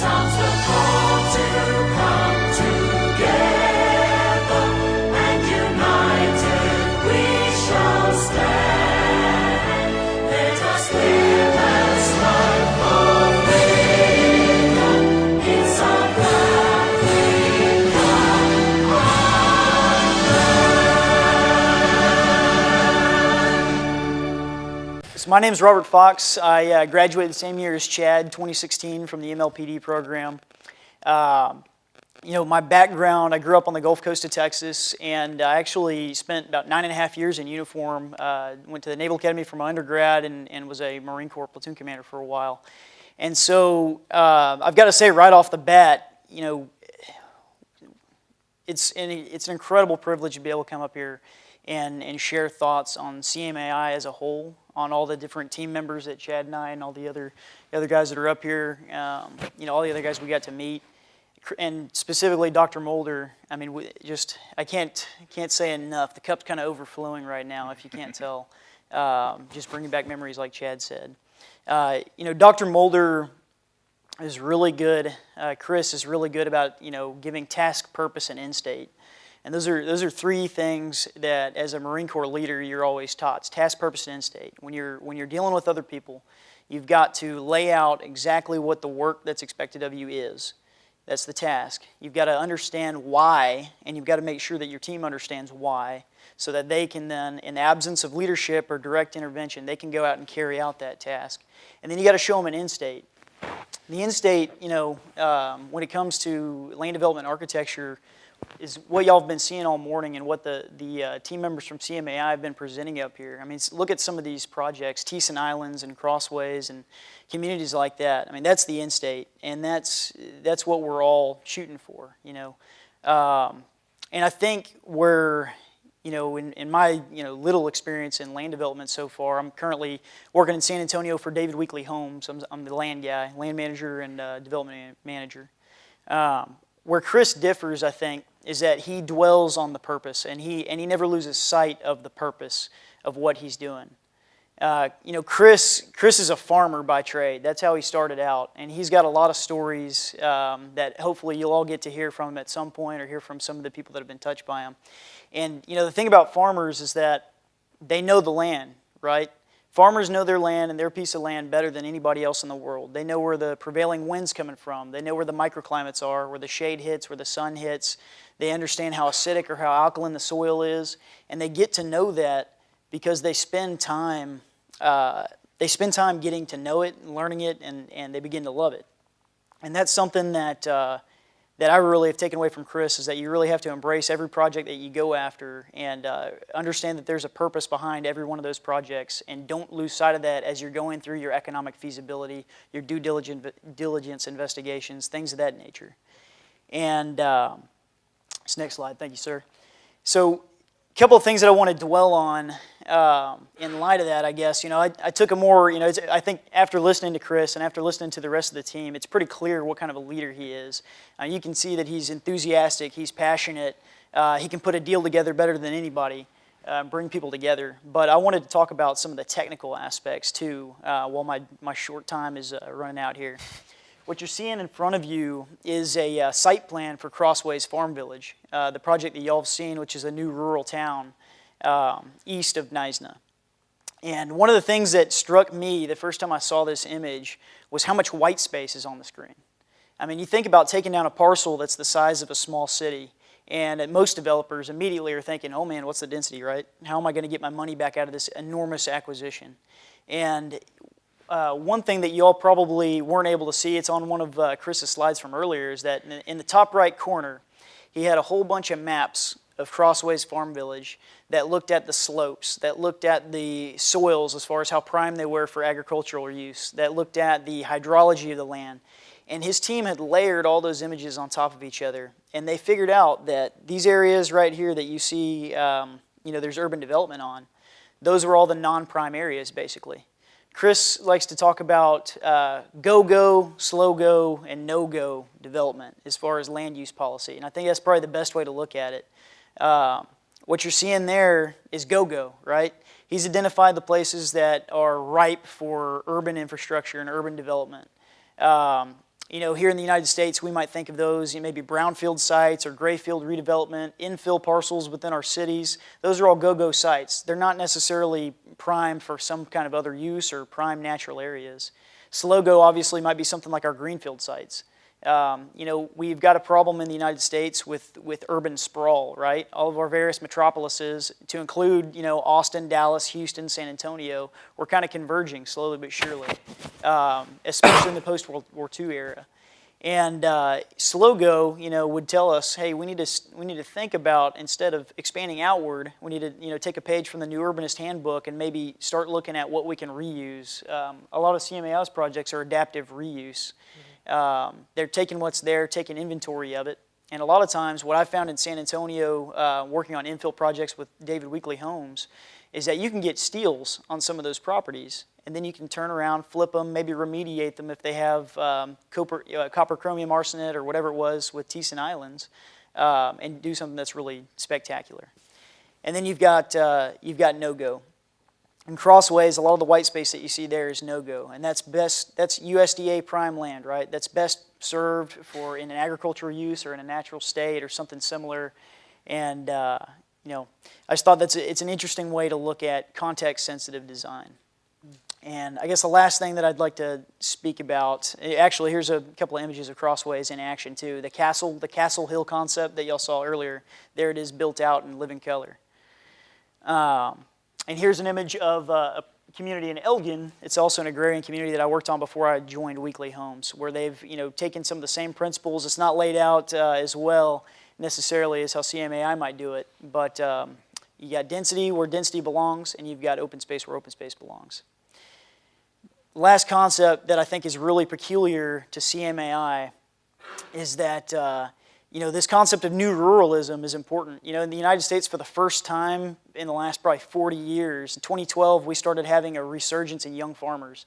sounds the call to come together, and united we shall stand. Let us live as one for freedom. It's our path we So my name is Robert Fox. I graduated the same year as Chad, 2016, from the MLPD program. My background, I grew up on the Gulf Coast of Texas, and I actually spent about 9.5 years in uniform. Went to the Naval Academy for my undergrad and was a Marine Corps platoon commander for a while. And so I've got to say right off the bat, it's an incredible privilege to be able to come up here and share thoughts on CMAI as a whole, on all the different team members that Chad and I and all the other guys that are up here, all the other guys we got to meet, and specifically Dr. Mulder. I mean, I can't say enough. The cup's kind of overflowing right now, if you can't tell. Just bringing back memories, like Chad said. Dr. Mulder is really good. Chris is really good about giving task, purpose, and end state. And those are three things that, as a Marine Corps leader, you're always taught. It's task, purpose, and end state. When you're dealing with other people, you've got to lay out exactly what the work that's expected of you is. That's the task. You've got to understand why, and you've got to make sure that your team understands why, so that they can then, in the absence of leadership or direct intervention, they can go out and carry out that task. And then you got to show them an end state. The end state, when it comes to land development architecture, is what y'all have been seeing all morning and what the team members from CMAI have been presenting up here. I mean, look at some of these projects, Teeson Islands and Crossways and communities like that. I mean, that's the end state, and that's what we're all shooting for, And I think where, in my little experience in land development so far, I'm currently working in San Antonio for David Weekley Homes. I'm the land guy, land manager and development manager. Where Chris differs, I think, is that he dwells on the purpose, and he never loses sight of the purpose of what he's doing. Chris is a farmer by trade. That's how he started out, and he's got a lot of stories that hopefully you'll all get to hear from him at some point, or hear from some of the people that have been touched by him. And the thing about farmers is that they know the land, right? Farmers know their land and their piece of land better than anybody else in the world. They know where the prevailing wind's coming from. They know where the microclimates are, where the shade hits, where the sun hits. They understand how acidic or how alkaline the soil is, and they get to know that because they spend time getting to know it and learning it, and they begin to love it. And that's something that I really have taken away from Chris, is that you really have to embrace every project that you go after and understand that there's a purpose behind every one of those projects, and don't lose sight of that as you're going through your economic feasibility, your due diligence investigations, things of that nature. And this next slide, thank you, sir. So a couple of things that I want to dwell on in light of that, I guess. I took a more, I think after listening to Chris and after listening to the rest of the team, it's pretty clear what kind of a leader he is. You can see that he's enthusiastic, he's passionate, he can put a deal together better than anybody, bring people together. But I wanted to talk about some of the technical aspects too, while my short time is running out here. What you're seeing in front of you is a site plan for Crossways Farm Village, the project that y'all have seen, which is a new rural town east of Neisner. And one of the things that struck me the first time I saw this image was how much white space is on the screen. I mean, you think about taking down a parcel that's the size of a small city, and most developers immediately are thinking, oh man, what's the density, right? How am I going to get my money back out of this enormous acquisition? And one thing that you all probably weren't able to see, it's on one of Chris's slides from earlier, is that in the top right corner, he had a whole bunch of maps of Crossways Farm Village that looked at the slopes, that looked at the soils as far as how prime they were for agricultural use, that looked at the hydrology of the land. And his team had layered all those images on top of each other, and they figured out that these areas right here that you see, there's urban development on, those were all the non-prime areas, basically. Chris likes to talk about go-go, slow-go, and no-go development as far as land use policy, and I think that's probably the best way to look at it. What you're seeing there is go-go, right? He's identified the places that are ripe for urban infrastructure and urban development. Here in the United States, we might think of those, maybe brownfield sites or grayfield redevelopment, infill parcels within our cities. Those are all go-go sites. They're not necessarily prime for some kind of other use or prime natural areas. Slow go obviously might be something like our greenfield sites. We've got a problem in the United States with urban sprawl, right? All of our various metropolises, to include, Austin, Dallas, Houston, San Antonio, we're kind of converging slowly but surely, especially in the post-World War II era. And slow go, would tell us, hey, we need to think about, instead of expanding outward, we need to, take a page from the New Urbanist Handbook and maybe start looking at what we can reuse. A lot of CMAI's projects are adaptive reuse. They're taking what's there, taking inventory of it. And a lot of times what I found in San Antonio working on infill projects with David Weekley Homes is that you can get steals on some of those properties, and then you can turn around, flip them, maybe remediate them if they have copper chromium arsenate or whatever it was with Teeson Islands, and do something that's really spectacular. And then you've got no-go. In Crossways, a lot of the white space that you see there is no-go, and that's USDA prime land, right? That's best served for in an agricultural use or in a natural state or something similar. And I just thought it's an interesting way to look at context-sensitive design. And I guess the last thing that I'd like to speak about, actually, here's a couple of images of Crossways in action too. The Castle Hill concept that y'all saw earlier, there it is built out in living color. And here's an image of a community in Elgin. It's also an agrarian community that I worked on before I joined Weekley Homes, where they've taken some of the same principles. It's not laid out as well necessarily as how CMAI might do it, but you got density where density belongs, and you've got open space where open space belongs. Last concept that I think is really peculiar to CMAI is that this concept of new ruralism is important. In the United States, for the first time in the last probably 40 years, in 2012, we started having a resurgence in young farmers.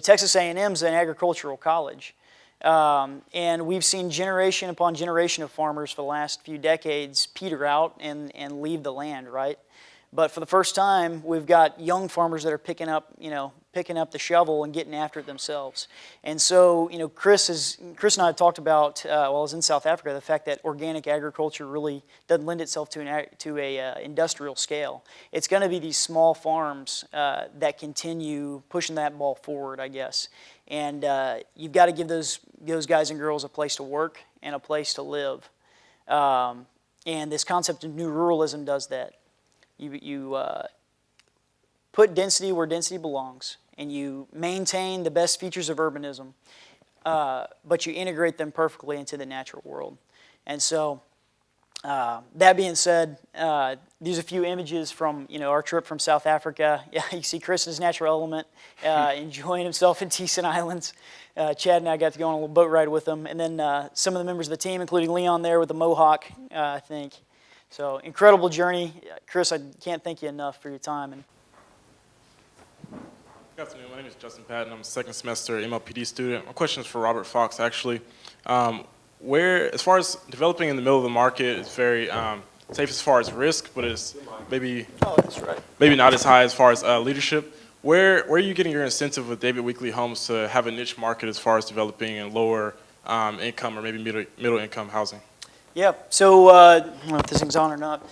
Texas A&M is an agricultural college, and we've seen generation upon generation of farmers for the last few decades peter out and leave the land, right? But for the first time, we've got young farmers that are picking up the shovel and getting after it themselves. And so, Chris and I have talked about, while I was in South Africa, the fact that organic agriculture really doesn't lend itself to a industrial scale. It's going to be these small farms that continue pushing that ball forward, I guess. And you've got to give those guys and girls a place to work and a place to live. And this concept of new ruralism does that. You put density where density belongs, and you maintain the best features of urbanism, but you integrate them perfectly into the natural world. And so, that being said, these are a few images from our trip from South Africa. Yeah, you see Chris in his natural element, enjoying himself in Teeson Islands. Chad and I got to go on a little boat ride with him, and then some of the members of the team, including Leon there with the mohawk, I think. So, incredible journey. Chris, I can't thank you enough for your time. Good afternoon. My name is Justin Patton. I'm a second semester MLPD student. My question is for Robert Fox, actually. As far as developing in the middle of the market, it's very safe as far as risk, but it's maybe not as high as far as leadership. Where are you getting your incentive with David Weekley Homes to have a niche market as far as developing in lower income or maybe middle income housing? Yeah, so I don't know if this thing's on or not.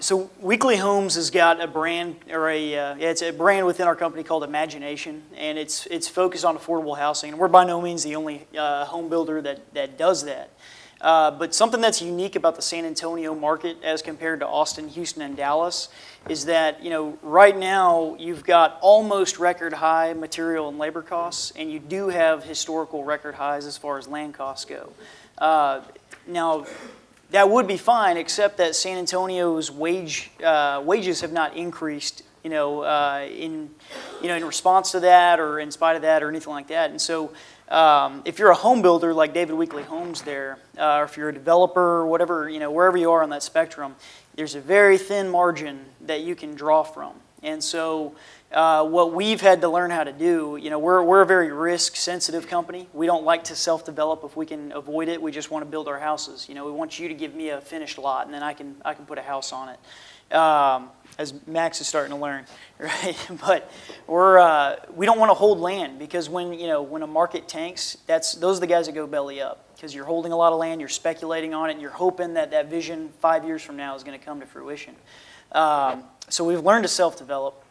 So Weekley Homes has got a brand, it's a brand within our company called Imagination, and it's focused on affordable housing. And we're by no means the only home builder that does that. But something that's unique about the San Antonio market as compared to Austin, Houston, and Dallas is that right now you've got almost record high material and labor costs, and you do have historical record highs as far as land costs go. Now, that would be fine, except that San Antonio's wages have not increased, in response to that or in spite of that or anything like that. And so, if you're a home builder like David Weekley Homes there, or if you're a developer or whatever, wherever you are on that spectrum, there's a very thin margin that you can draw from. And so, what we've had to learn how to do, we're a very risk-sensitive company. We don't like to self-develop if we can avoid it. We just want to build our houses. We want you to give me a finished lot, and then I can put a house on it. As Max is starting to learn, right? But we don't want to hold land, because when a market tanks, those are the guys that go belly up, because you're holding a lot of land, you're speculating on it, and you're hoping that vision 5 years from now is going to come to fruition. So we've learned to self-develop.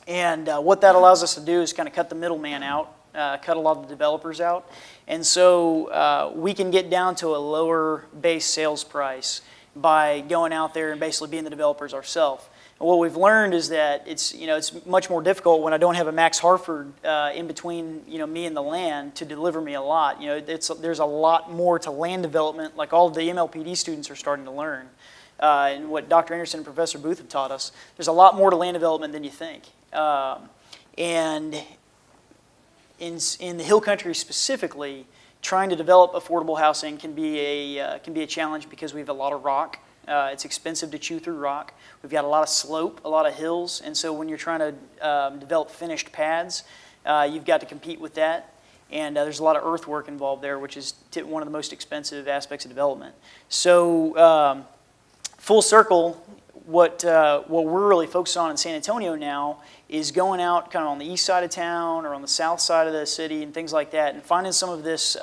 And what that allows us to do is kind of cut the middleman out, cut a lot of the developers out. And so we can get down to a lower base sales price by going out there and basically being the developers ourselves. And what we've learned is that it's much more difficult when I don't have a Max Harford in between me and the land to deliver me a lot. There's a lot more to land development, like all of the MLPD students are starting to learn. And what Dr. Anderson and Professor Booth have taught us, there's a lot more to land development than you think. And in the Hill Country specifically, trying to develop affordable housing can be a challenge, because we have a lot of rock. It's expensive to chew through rock. We've got a lot of slope, a lot of hills, and so when you're trying to develop finished pads, you've got to compete with that. And there's a lot of earthwork involved there, which is one of the most expensive aspects of development. So full circle, what we're really focused on in San Antonio now is going out kind of on the east side of town or on the south side of the city and things like that, and finding some of this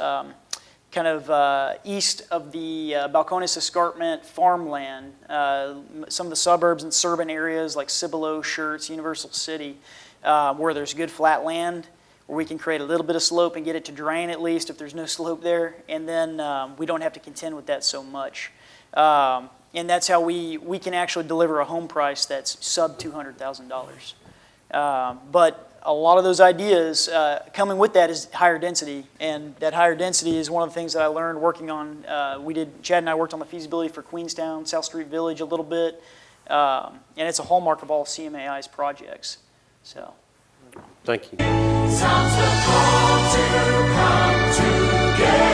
kind of east of the Balcones Escarpment farmland, some of the suburbs and suburban areas like Cibolo, Schertz, Universal City, where there's good flat land, where we can create a little bit of slope and get it to drain at least if there's no slope there, and then we don't have to contend with that so much. And that's how we can actually deliver a home price that's sub $200,000. But a lot of those ideas, coming with that is higher density, and that higher density is one of the things that I learned working on. Chad and I worked on the feasibility for Queenstown, South Street Village a little bit, and it's a hallmark of all CMAI's projects. So, thank you. Sounds a call to come together.